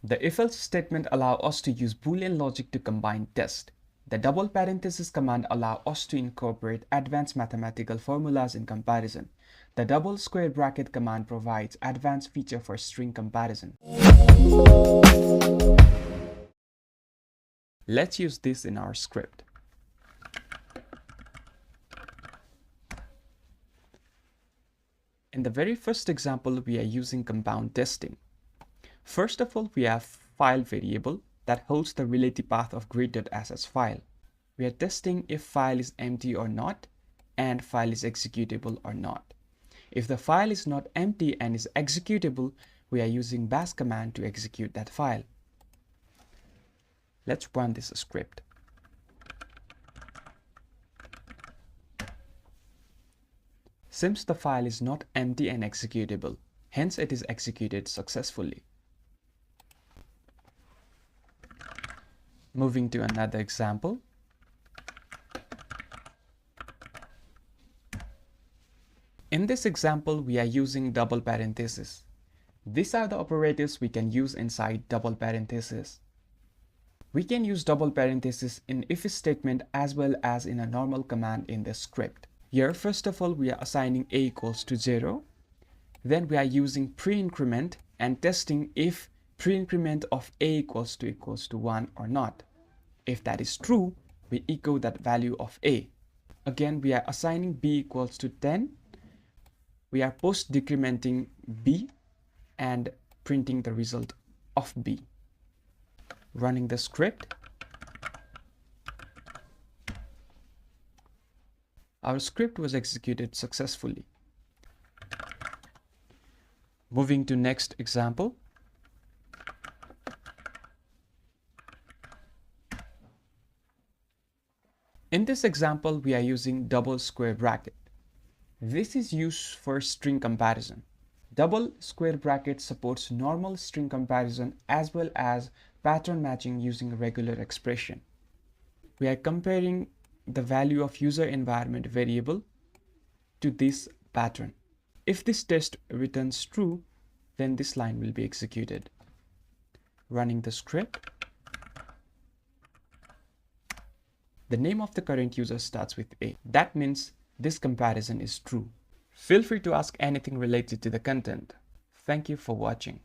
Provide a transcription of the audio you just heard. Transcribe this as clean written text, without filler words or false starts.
The if-else statement allows us to use Boolean logic to combine tests. The double parenthesis command allows us to incorporate advanced mathematical formulas in comparison. The double square bracket command provides advanced feature for string comparison. Let's use this in our script. In the very first example, we are using compound testing. First of all, we have file variable that holds the relative path of grid.sh file. We are testing if file is empty or not, and file is executable or not. If the file is not empty and is executable, we are using bash command to execute that file. Let's run this script. Since the file is not empty and executable, hence it is executed successfully. Moving to another example. In this example, we are using double parentheses. These are the operators we can use inside double parentheses. We can use double parentheses in if statement as well as in a normal command in the script. Here, first of all, we are assigning a equals to 0. Then we are using pre-increment and testing if pre-increment of a equals to 1 or not. If that is true, we echo that value of a. Again, we are assigning b equals to 10. We are post-decrementing b and printing the result of b. Running the script. Our script was executed successfully. Moving to next example. In this example, we are using double square bracket. This is used for string comparison. Double square bracket supports normal string comparison as well as pattern matching using a regular expression. We are comparing the value of user environment variable to this pattern. If this test returns true, then this line will be executed. Running the script. The name of the current user starts with A. That means this comparison is true. Feel free to ask anything related to the content. Thank you for watching.